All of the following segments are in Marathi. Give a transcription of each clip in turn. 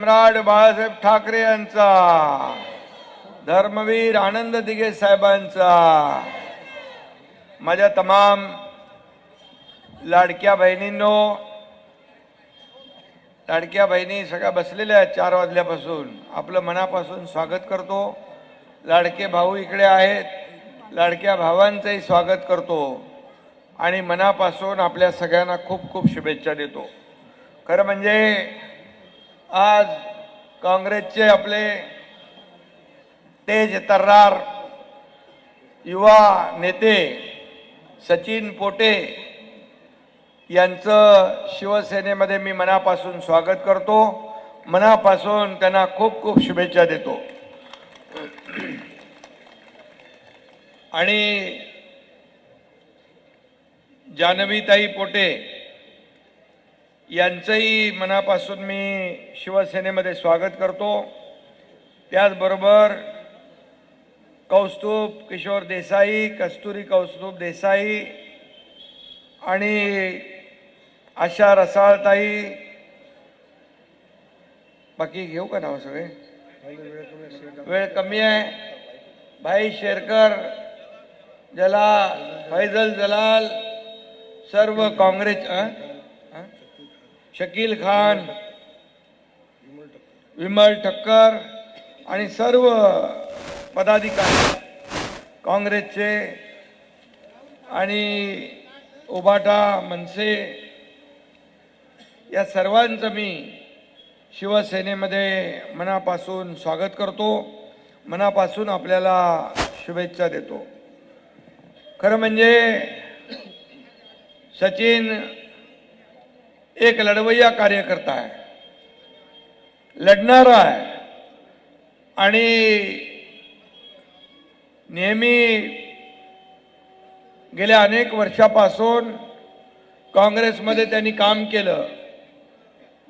सम्राट बाळासाहेब ठाकरे यांचा, धर्मवीर आनंद दिघे साहेबांचा, माझ्या तमाम लाडक्या बहिणींनो, लाडक्या बहिणी सगळ्या बसलेल्या आहेत 4 वाजल्यापासून. आपलं मनापासून स्वागत करतो. लाडके भाऊ इकडे आहेत, लाडक्या भावांचंही स्वागत करतो आणि मनापासून आपल्या सगळ्यांना खूप खूप शुभेच्छा देतो. खरं म्हणजे आज काँग्रेसचे आपले तेज तर्रार युवा नेते सचिन पोटे यांचं शिवसेनेमध्ये मी मनापासून स्वागत करतो. मनापासून त्यांना खूप खूप शुभेच्छा देतो. आणि जान्हवीताई पोटे यांचंही मनापासून मी शिवसेनेमध्ये स्वागत करतो. त्याचबरोबर कौस्तुभ किशोर देसाई, कस्तुरी कौस्तुभ देसाई आणि आशा रसाळताई, बाकी घेऊ का नाव सगळे? वेळ कमी आहे. भाई शेरकर, फैजल जलाल, सर्व काँग्रेस, शकील खान, विमल ठक्कर आणि सर्व पदाधिकारी काँग्रेसचे आणि उबाटा मनसे या सर्वांचं मी शिवसेनेमध्ये मनापासून स्वागत करतो. मनापासून आपल्याला शुभेच्छा देतो. खरं म्हणजे सचिन एक लढवय्या कार्यकर्ता आहे, लढणारा आहे आणि नेहमी गेल्या अनेक वर्षापासून काँग्रेसमध्ये त्यांनी काम केलं.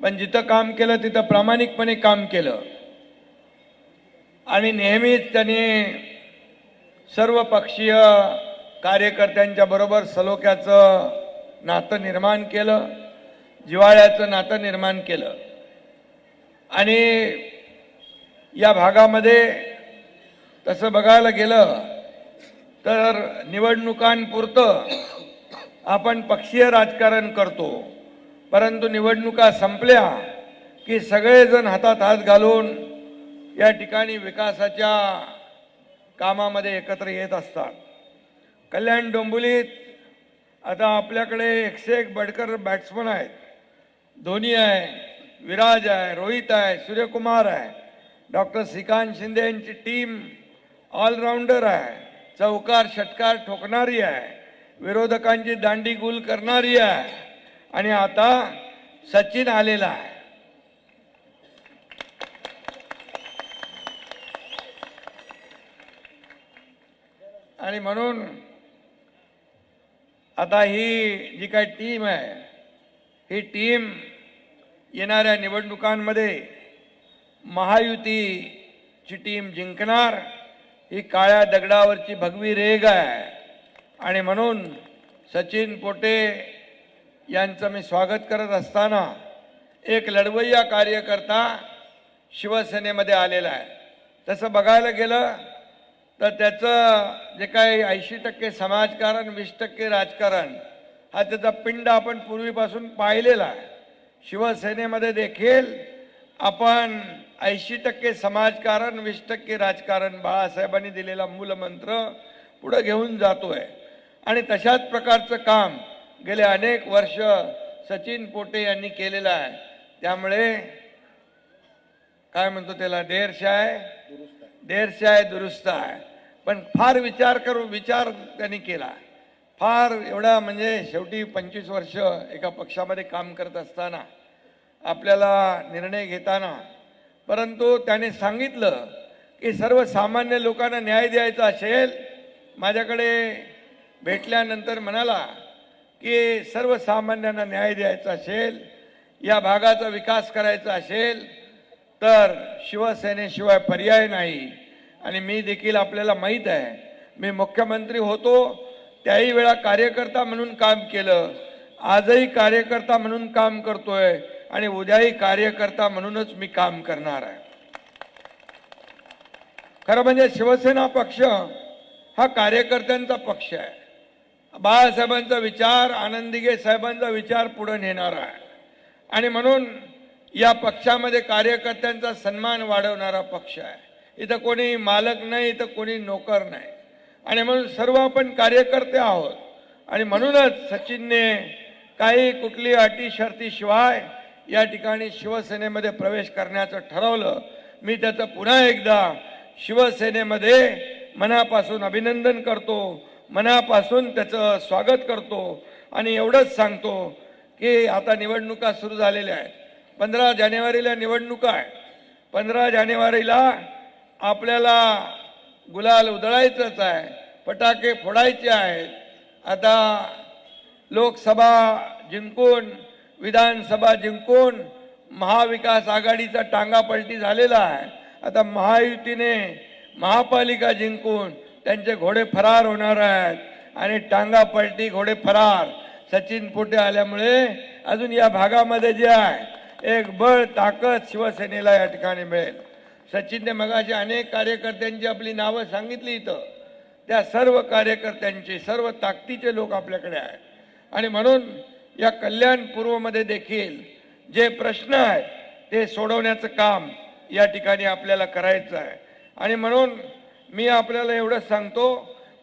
पण जिथं काम केलं तिथं प्रामाणिकपणे काम केलं आणि नेहमीच त्यांनी सर्व पक्षीय कार्यकर्त्यांच्या बरोबर सलोख्याचं नातं निर्माण केलं, जिव्हाळ्याचं नातं निर्माण केलं. आणि या भागामध्ये तसं बघायला गेलं तर निवडणुकांपुरतं आपण पक्षीय राजकारण करतो, परंतु निवडणुका संपल्या की सगळेजण हातात हात घालून या ठिकाणी विकासाच्या कामामध्ये एकत्र येत असतात. कल्याण डोंबिवलीत आता आपल्याकडे 101 बडकर बॅट्समन आहेत. धोनी आहे, विराज आहे, रोहित आहे, सूर्यकुमार आहे, डॉक्टर श्रीकांत शिंदे यांची टीम ऑलराऊंडर आहे, चौकार षटकार ठोकणारी आहे, विरोधकांची दांडी गुल करणारी आहे आणि आता सचिन आलेला आहे. आणि म्हणून आता ही जी काही टीम आहे, ही टीम येणाऱ्या निवडणुकांमध्ये महायुतीची टीम जिंकणार. ही काळ्या दगडावरची भगवी रेघ आहे आणि म्हणून सचिन पोटे यांचं मी स्वागत करत असताना एक लढवय्या कार्यकर्ता शिवसेनेमध्ये आलेला आहे. तसं बघायला गेलं तर त्याचं जे काही 80% समाजकारण 20% राजकारण हा त्याचा पिंड आपण पूर्वीपासून पाहिलेला आहे. शिवसेनेमध्ये देखील आपण 80% समाजकारण 20% राजकारण बाळासाहेबांनी दिलेला मूलमंत्र पुढे घेऊन जातोय आणि तशाच प्रकारचं काम गेले अनेक वर्ष सचिन पोटे यांनी केलेलं आहे. त्यामुळे काय म्हणतो त्याला, देर दुरुस्त आहे. पण फार विचार त्यांनी केला. फार एवढा म्हणजे शेवटी 25 वर्ष एका पक्षामध्ये काम करत असताना आपल्याला निर्णय घेताना, परंतु त्याने सांगितलं की सर्वसामान्य लोकांना न्याय द्यायचा असेल, माझ्याकडे भेटल्यानंतर म्हणाला की सर्वसामान्यांना न्याय द्यायचा असेल, या भागाचा विकास करायचा असेल तर शिवसेनेशिवाय पर्याय नाही. आणि मी देखील आपल्याला माहीत आहे, मी मुख्यमंत्री होतो त्याही वेळा कार्यकर्ता म्हणून काम केलं, आजही कार्यकर्ता म्हणून काम करतोय आणि उद्याही कार्यकर्ता म्हणूनच मी काम करणार आहे. खरं म्हणजे शिवसेना पक्ष हा कार्यकर्त्यांचा पक्ष आहे. बाळासाहेबांचा विचार, आनंदीगे साहेबांचा विचार पुढे नेणारा आहे आणि म्हणून या पक्षामध्ये कार्यकर्त्यांचा सन्मान वाढवणारा पक्ष आहे. इथं कोणी मालक नाही, इथं कोणी नोकर नाही आणि म्हणून सर्व आपण कार्यकर्ते आहोत. आणि म्हणूनच सचिनने काही कुठली अटी शर्तीशिवाय या ठिकाणी शिवसेनेमध्ये प्रवेश करण्याचं ठरवलं. मी त्याचं पुन्हा एकदा शिवसेनेमध्ये मनापासून अभिनंदन करतो, मनापासून त्याचं स्वागत करतो आणि एवढंच सांगतो की आता निवडणुका सुरू झालेल्या आहेत. 15 जानेवारीला निवडणुका आहे. 15 जानेवारीला आपल्याला गुलाल उधळायचंच आहे, फटाके फोडायचे आहेत. आता लोकसभा जिंकून, विधानसभा जिंकून महाविकास आघाडीचा टांगापलटी झालेला आहे. आता महायुतीने महापालिका जिंकून त्यांचे घोडे फरार होणार आहेत आणि टांगापलटी घोडे फरार सचिन पोटे आल्यामुळे अजून या भागामध्ये जे आहे एक बळ ताकद शिवसेनेला या ठिकाणी मिळेल. सचिनने मगाशी अनेक कार्यकर्त्यांची आपली नावं सांगितली. इथं त्या सर्व कार्यकर्त्यांची, सर्व ताकदीचे लोक आपल्याकडे आहेत आणि म्हणून या कल्याण पूर्वमध्ये देखील जे प्रश्न आहेत ते सोडवण्याचं काम या ठिकाणी आपल्याला करायचं आहे. आणि म्हणून मी आपल्याला एवढंच सांगतो,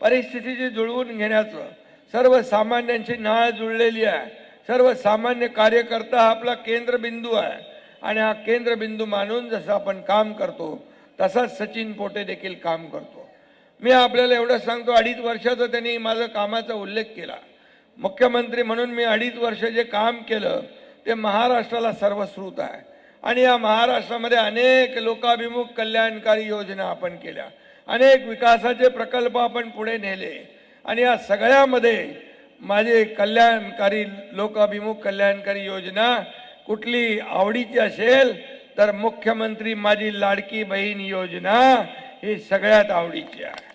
परिस्थितीची जुळवून घेण्याचं, सर्वसामान्यांची नाळ जुळलेली आहे. सर्वसामान्य कार्यकर्ता हा आपला केंद्रबिंदू आहे आणि हा केंद्रबिंदू मानून जसं आपण काम करतो तसंच सचिन पोटे देखील काम करतो. मी आपल्याला एवढंच सांगतो, 2.5 वर्षाचा त्यांनी माझं कामाचा उल्लेख केला. मुख्यमंत्री म्हणून मी 2.5 वर्ष जे काम केलं ते महाराष्ट्राला सर्वश्रुत आहे आणि या महाराष्ट्रामध्ये अनेक लोकाभिमुख कल्याणकारी योजना आपण केल्या, अनेक विकासाचे प्रकल्प आपण पुढे नेले आणि या सगळ्यामध्ये माझे कल्याणकारी, लोकाभिमुख कल्याणकारी योजना कुठली आवडीची असेल तर मुख्यमंत्री माझी लाडकी बहीण योजना ही सगळ्यात आवडीची आहे.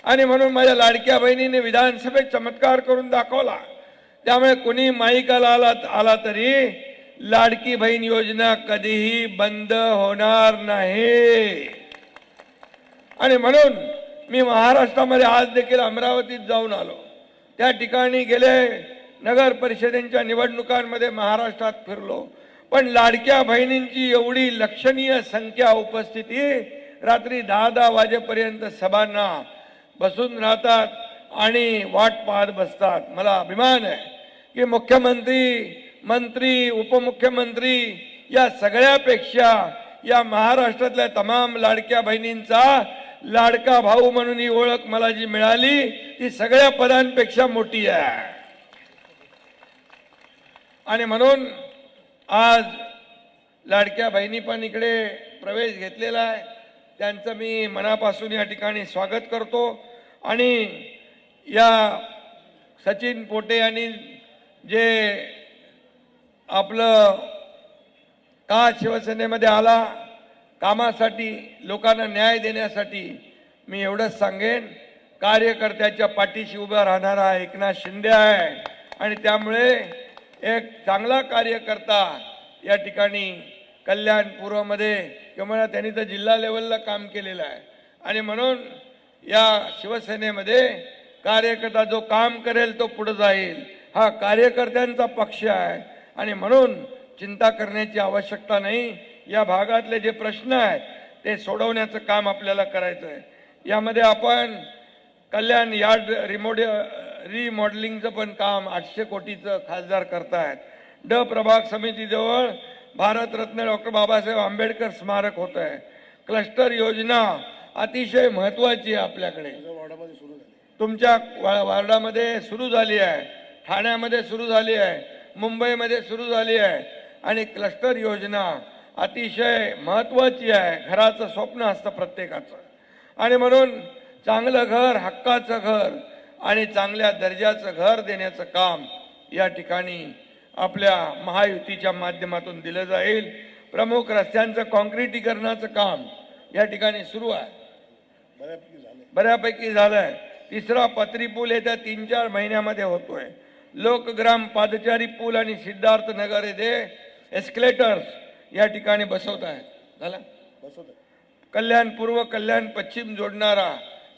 आणि म्हणून माझ्या लाडक्या बहिणीने विधानसभेत चमत्कार करून दाखवला. त्यामुळे कोणी माईकाला आला तरी लाडकी बहीण योजना कधीही बंद होणार नाही. आणि म्हणून मी महाराष्ट्रामध्ये आज देखील अमरावतीत जाऊन आलो. त्या ठिकाणी गेले नगर परिषदेच्या निवडणुकांमध्ये महाराष्ट्रात फिरलो. पण लाडक्या बहिणींची एवढी लक्षणीय संख्या उपस्थिती, रात्री 10-10 वाजेपर्यंत सभांना बसून राहतात आणि वाट पाहत बसतात. मला अभिमान आहे की मुख्यमंत्री, मंत्री, उपमुख्यमंत्री या सगळ्यापेक्षा या महाराष्ट्रातल्या तमाम लाडक्या बहिणींचा लाडका भाऊ म्हणून ही ओळख मला जी मिळाली ती सगळ्या पदांपेक्षा मोठी आहे. आणि म्हणून आज लाडक्या बहिणी पण इकडे प्रवेश घेतलेला आहे. त्यांचं मी मनापासून या ठिकाणी स्वागत करतो. आणि या सचिन पोटे यांनी जे आपलं का शिवसेनेमध्ये आला, कामासाठी, लोकांना न्याय देण्यासाठी, मी एवढंच सांगेन, कार्यकर्त्याच्या पाठीशी उभा राहणारा एकनाथ शिंदे आहे आणि त्यामुळे एक चांगला कार्यकर्ता या ठिकाणी कल्याण पूर्वमध्ये किंवा त्यांनी तर जिल्हा लेवलला काम केलेलं आहे. आणि म्हणून या शिवसेनेमध्ये कार्यकर्ता जो काम करेल तो पुढे जाईल. हा कार्यकर्त्यांचा पक्ष आहे आणि म्हणून चिंता करण्याची आवश्यकता नाही. या भागातले जे प्रश्न आहेत ते सोडवण्याचं काम आपल्याला करायचं आहे. यामध्ये आपण कल्याण यार्ड रिमॉडेलिंगचं पण काम 800 कोटीचं खासदार करतायत. ड प्रभाग समितीजवळ भारतरत्न डॉक्टर बाबासाहेब आंबेडकर स्मारक होत आहे. क्लस्टर योजना अतिशय महत्वाची आहे. आपल्याकडे तुमच्या वार्डामध्ये सुरू झाली आहे, ठाण्यामध्ये सुरू झाली आहे, मुंबईमध्ये सुरू झाली आहे आणि क्लस्टर योजना अतिशय महत्वाची आहे. घराचं स्वप्न असतं प्रत्येकाचं आणि म्हणून चांगलं घर, हक्काचं घर आणि चांगल्या दर्जाचं घर देण्याचं काम या ठिकाणी आपल्या महायुतीच्या माध्यमातून दिलं जाईल. प्रमुख रस्त्यांचं काँक्रिटीकरणाचं काम या ठिकाणी सुरू आहे, बऱ्यापैकी झालंय. तिसरा पत्री पूल येत्या 3-4 महिन्यामध्ये होतोय. लोकग्राम पादचारी पूल आणि सिद्धार्थ नगर येथे एस्केलेटर्स या ठिकाणी बसवत आहेत. झालं कल्याण पूर्व कल्याण पश्चिम जोडणारा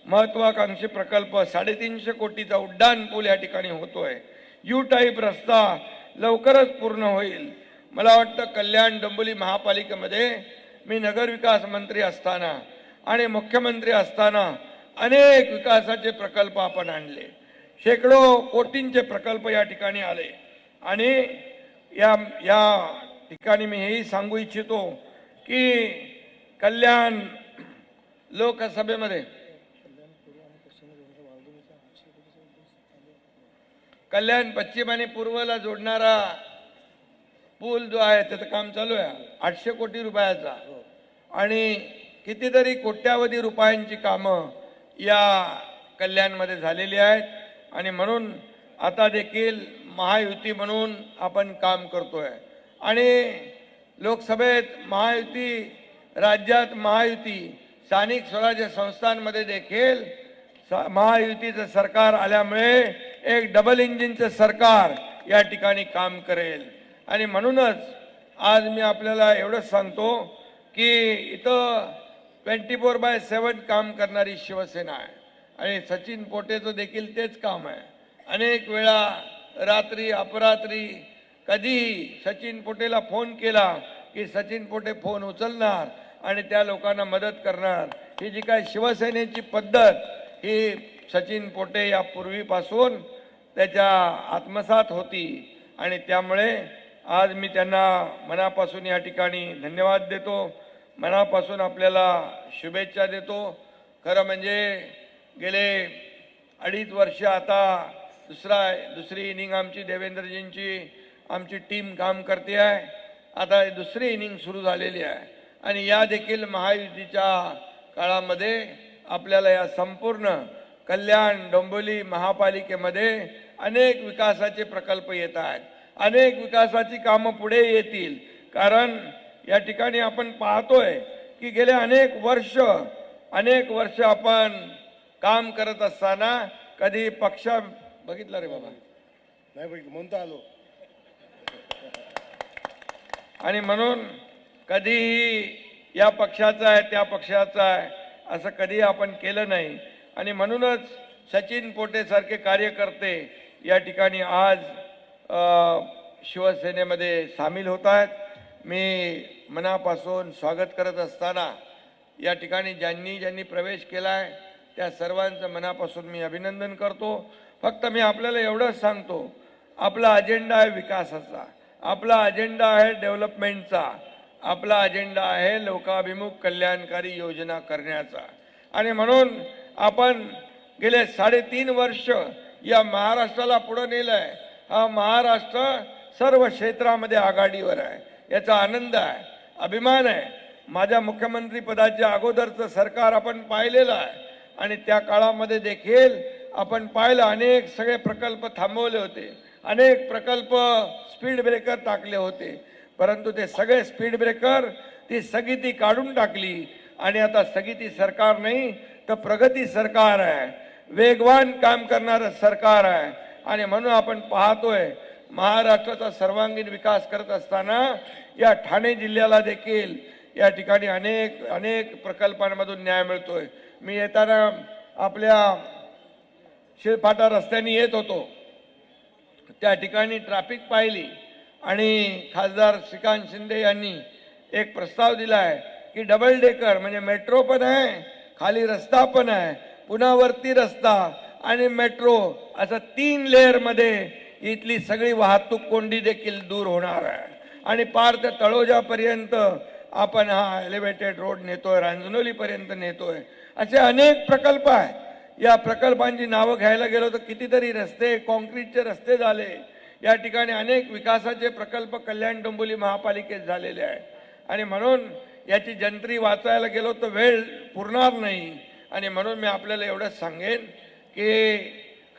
महत्वाकांक्षी प्रकल्प 350 कोटीचा उड्डाण पूल या ठिकाणी होतोय. यू टाईप रस्ता लवकरच पूर्ण होईल. मला वाटतं कल्याण डोंबिवली महापालिकेमध्ये मी नगरविकास मंत्री असताना आणि मुख्यमंत्री असताना अनेक विकासाचे प्रकल्प आपण आणले. शेकडो कोटींचे प्रकल्प या ठिकाणी आले. आणि या ठिकाणी मी हेही सांगू इच्छितो की कल्याण लोकसभेमध्ये कल्याण पश्चिम आणि पूर्वला जोडणारा पूल जो आहे त्याचं काम चालू आहे 800 कोटी रुपयाचा आणि कितीतरी कोट्यावधी रुपयांची कामं या कल्याणमध्ये झालेली आहेत. आणि म्हणून आता देखील महायुती म्हणून आपण काम करतोय. आणि लोकसभेत महायुती, राज्यात महायुती, स्थानिक स्वराज्य संस्थांमध्ये देखील महायुतीचं सरकार आल्यामुळे एक डबल इंजिनचं सरकार या ठिकाणी काम करेल. आणि म्हणूनच आज मी आपल्याला एवढंच सांगतो की इथं 24/7 काम करणारी शिवसेना आहे. आणि सचिन पोटेचं देखील तेच काम आहे. अनेक वेळा रात्री अपरात्री कधीही सचिन पोटेला फोन केला की सचिन पोटे फोन उचलणार आणि त्या लोकांना मदत करणार. ही जी काय शिवसेनेची पद्धत ही सचिन पोटे या पूर्वीपासून त्याच्या आत्मसात होती. आणि त्यामुळे आज मी त्यांना मनापासून या ठिकाणी धन्यवाद देतो. मनापासून आपल्याला शुभेच्छा देतो. खरं म्हणजे गेले 2.5 वर्ष आता दुसरी इनिंग आमची देवेंद्रजींची आमची टीम काम करते आहे. आता दुसरी इनिंग सुरू झालेली आहे. आणि या देखील महायुतीच्या काळामध्ये आपल्याला या संपूर्ण कल्याण डोंबिवली महापालिकेमध्ये अनेक विकासाचे प्रकल्प येत आहेत. अनेक विकासाची कामं पुढे येतील. कारण या ठिकाणी आपण पाहतोय की गेले अनेक वर्ष आपण काम करत असताना कधी पक्ष बघितला रे बाबा नाही बघितलं म्हणतो आलो. आणि म्हणून कधीही या पक्षाचा आहे त्या पक्षाचा आहे असं कधी आपण केलं नाही. आणि म्हणूनच सचिन पोटे सारखे कार्यकर्ते या ठिकाणी आज शिवसेनेमध्ये सामील होत आहेत. मी मनापासून स्वागत करत असताना या ठिकाणी ज्यांनी प्रवेश केला आहे त्या सर्वांचं मनापासून मी अभिनंदन करतो. फक्त मी आपल्याला एवढंच सांगतो, आपला अजेंडा आहे विकासाचा, आपला अजेंडा आहे डेव्हलपमेंटचा, आपला अजेंडा आहे लोकाभिमुख कल्याणकारी योजना करण्याचा. आणि म्हणून आपण गेले 3.5 वर्ष या महाराष्ट्राला पुढे नेलंय. हा महाराष्ट्र सर्व क्षेत्रामध्ये आघाडीवर आहे. याचा आनंद आहे, अभिमान आहे. माझ्या मुख्यमंत्री पदाच्या अगोदरचं सरकार आपण पाहिलेलं आहे. आणि त्या काळामध्ये देखील आपण पाहिलं अनेक सगळे प्रकल्प थांबवले होते, अनेक प्रकल्प स्पीड ब्रेकर टाकले होते. परंतु ते सगळे स्पीड ब्रेकर ती स्थगिती काढून टाकली. आणि आता स्थगिती सरकार नाही तर प्रगती सरकार आहे, वेगवान काम करणारं सरकार आहे. आणि म्हणून आपण पाहतोय महाराष्ट्राचा सर्वांगीण विकास करत असताना या ठाणे जिल्ह्याला देखील या ठिकाणी अनेक प्रकल्पांमधून न्याय मिळतोय. मी येताना आपल्या शिळफाटा रस्त्याने येत होतो, त्या ठिकाणी ट्रॅफिक पाहिली आणि खासदार श्रीकांत शिंदे यांनी एक प्रस्ताव दिला आहे की डबल डेकर म्हणजे मेट्रो पण आहे, खाली रस्ता पण आहे, पुन्हा वरती रस्ता आणि मेट्रो, असं 3 लेअरमध्ये इथली सगळी वाहतूक कोंडी देखील दूर होणार आहे. आणि पार ते तळोजापर्यंत आपण हा एलिव्हेटेड रोड नेतोय, रांजणोलीपर्यंत नेतोय. असे अनेक प्रकल्प आहेत. या प्रकल्पांची नावं घ्यायला गेलो तर कितीतरी रस्ते, कॉन्क्रीटचे रस्ते झाले. या ठिकाणी अनेक विकासाचे प्रकल्प कल्याण डोंबिवली महापालिकेत झालेले आहेत. आणि म्हणून याची जंत्री वाचायला गेलो तर वेळ पुरणार नाही. आणि म्हणून मी आपल्याला एवढंच सांगेन की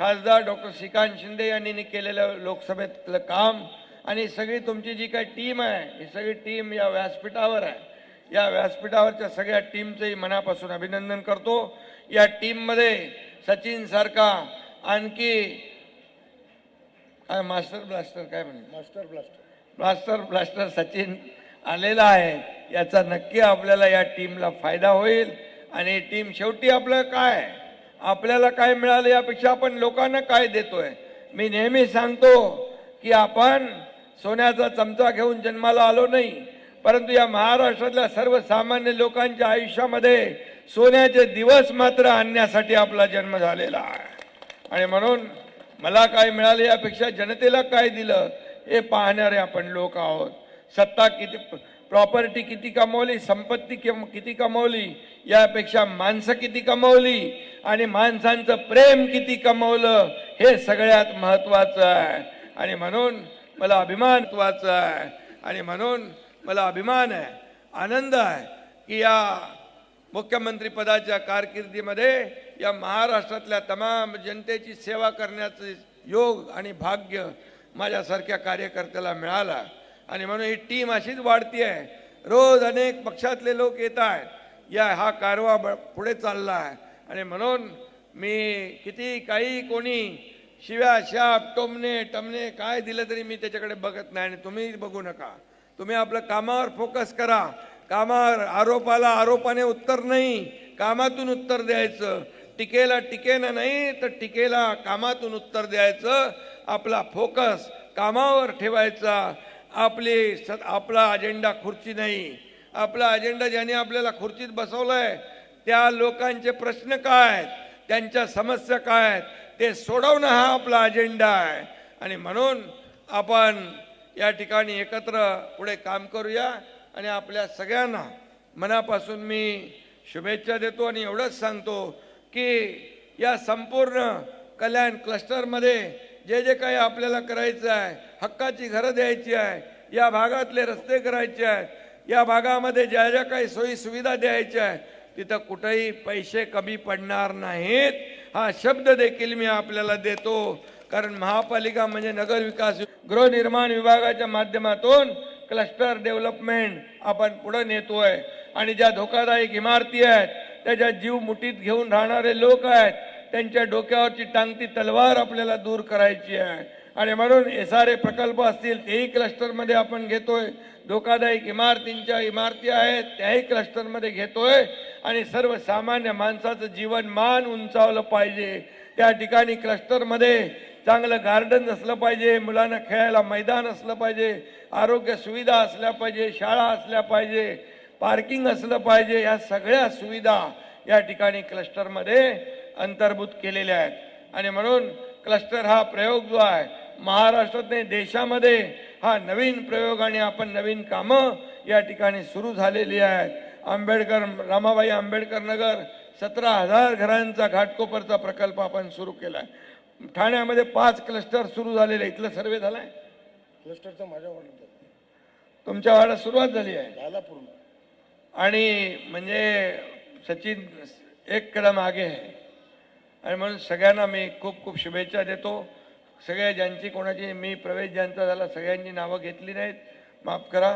खासदार डॉक्टर श्रीकांत शिंदे यांनी केलेलं लोकसभेतलं काम आणि सगळी तुमची जी काही टीम आहे, ही सगळी टीम या व्यासपीठावर आहे. या व्यासपीठावरच्या सगळ्या टीमचंही मनापासून अभिनंदन करतो. या टीममध्ये सचिन सारखा आणखी काय मास्टर ब्लास्टर काय म्हणे मास्टर ब्लास्टर ब्लास्टर सचिन आलेला आहे, याचा नक्की आपल्याला या टीमला फायदा होईल. आणि टीम शेवटी आपलं काय, आपल्याला काय मिळालं यापेक्षा आपण लोकांना काय देतोय. मी नेहमी सांगतो की आपण सोन्याचा चमचा घेऊन जन्माला आलो नाही, परंतु या महाराष्ट्रातल्या सर्वसामान्य लोकांच्या आयुष्यामध्ये सोन्याचे दिवस मात्र आणण्यासाठी आपला जन्म झालेला आहे. आणि म्हणून मला काय मिळालं यापेक्षा जनतेला काय दिलं हे पाहणारे आपण लोक आहोत. सत्ता किती, प्रॉपर्टी किती कमवली, संपत्ती किती कमवली, यापेक्षा माणसं किती कमवली आणि माणसांचं प्रेम किती कमवलं हे सगळ्यात महत्वाचं आहे. आणि म्हणून मला अभिमान आहे, आणि म्हणून मला अभिमान आहे, आनंद आहे की या मुख्यमंत्री पदाच्या कारकिर्दीमध्ये या महाराष्ट्रातल्या तमाम जनतेची सेवा करण्याचे योग आणि भाग्य माझ्यासारख्या कार्यकर्त्याला मिळाला. आणि म्हणून ही टीम अशीच वाढती आहे. रोज अनेक पक्षातले लोक येत आहेत, हा कारवा पुढे चालला आहे. आणि म्हणून मी किती काही कोणी शिव्या शाप टमणे काय दिलं तरी मी त्याच्याकडे बघत नाही. आणि तुम्ही बघू नका, तुम्ही आपलं कामावर फोकस करा. कामावर आरोपाने उत्तर नाही, कामातून उत्तर द्यायचं. टीकेला टीकेनं नाही तर टीकेला कामातून उत्तर द्यायचं. आपला फोकस कामावर ठेवायचा. आपला अजेंडा खुर्ची नाही. आपला अजेंडा ज्याने आपल्याला खुर्चीत बसवलंय त्या लोकांचे प्रश्न काय आहेत, त्यांच्या समस्या काय आहेत ते सोडवणं हा आपला अजेंडा आहे. आणि म्हणून आपण या ठिकाणी एकत्र पुढे काम करूया. आणि आपल्या सगळ्यांना मनापासून मी शुभेच्छा देतो. आणि एवढंच सांगतो की या संपूर्ण कल्याण क्लस्टरमध्ये जे काही आपल्याला करायचं आहे, हक्काची घरं द्यायची आहे, या भागातले रस्ते करायचे आहेत, या भागामध्ये ज्या काही सोयी सुविधा द्यायच्या आहेत, तिथं कुठेही पैसे कमी पडणार नाहीत हा शब्द देखील मी आपल्याला देतो. कारण महापालिका म्हणजे नगर विकास गृहनिर्माण विभागाच्या माध्यमातून क्लस्टर डेव्हलपमेंट आपण पुढे नेतोय. आणि ज्या धोकादायक इमारती आहेत, त्याच्या जीव मुठीत घेऊन राहणारे लोक आहेत, त्यांच्या डोक्यावरची टांगती तलवार आपल्याला दूर करायची आहे. आणि म्हणून SRA प्रकल्प असतील तेही क्लस्टरमध्ये आपण घेतोय. धोकादायक इमारती आहेत त्याही क्लस्टरमध्ये घेतोय. आणि सर्वसामान्य माणसाचं जीवनमान उंचावलं पाहिजे, त्या ठिकाणी क्लस्टरमध्ये चांगलं गार्डन असलं पाहिजे, मुलांना खेळायला मैदान असलं पाहिजे, आरोग्य सुविधा असल्या पाहिजे, शाळा असल्या पाहिजे, पार्किंग असलं पाहिजे. या सगळ्या सुविधा या ठिकाणी क्लस्टरमध्ये अंतर्भूत केलेल्या आहेत. आणि म्हणून क्लस्टर हा प्रयोग जो आहे महाराष्ट्रात नाही देशामध्ये हा नवीन प्रयोग आणि आपण नवीन कामं या ठिकाणी सुरू झालेली आहेत. रमाबाई आंबेडकर नगर 17,000 घरांचा घाटकोपरचा प्रकल्प आपण सुरू केलाय. ठाण्यामध्ये 5 क्लस्टर सुरू झालेले. इथलं सर्वे झालाय. क्लस्टरचा माझ्या वाटत तुमच्या वाड्यात सुरुवात झाली आहे. झाला पूर्ण. आणि म्हणजे सचिन एक कदम आगे आहे. आणि म्हणून सगळ्यांना मी खूप खूप शुभेच्छा देतो. सगळ्या ज्यांची कोणाची मी प्रवेश ज्यांचा झाला सगळ्यांची नावं घेतली नाहीत, माफ करा.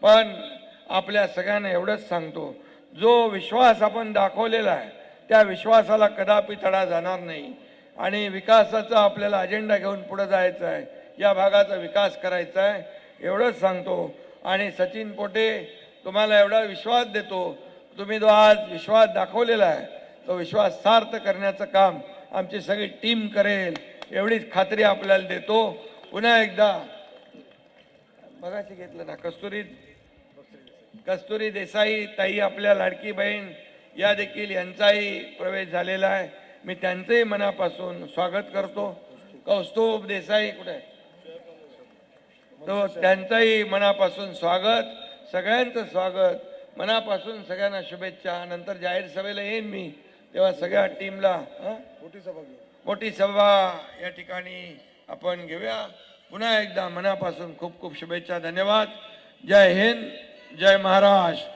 पण आपल्या सगळ्यांना एवढंच सांगतो, जो विश्वास आपण दाखवलेला आहे त्या विश्वासाला कदापि तडा जाणार नाही. आणि विकासाचा आपल्याला अजेंडा घेऊन पुढे जायचं आहे, या भागाचा विकास करायचा आहे एवढंच सांगतो. आणि सचिन पोटे तुम्हाला एवढा विश्वास देतो, तुम्ही जो आज विश्वास दाखवलेला आहे तो विश्वास सार्थ करण्याचं काम आमची सगळी टीम करेल एवढीच खात्री आपल्याला देतो. पुन्हा एकदा मगाशी घेतलं ना कस्तुरी देसाई ताई आपल्या लाडकी बहीण या देखील यांचाही प्रवेश झालेला आहे. मी त्यांचंही मनापासून स्वागत करतो. कौस्तुभ देसाई कुठे तो त्यांचंही मनापासून स्वागत, सगळ्यांचं स्वागत, मनापासून सगळ्यांना शुभेच्छा. नंतर जाहीर सभेला येईन मी, तेव्हा सगळ्या टीमला मोठी सभा या ठिकाणी आपण घेऊया. पुन्हा एकदा मनापासून खूप खूप शुभेच्छा. धन्यवाद. जय हिंद, जय महाराष्ट्र.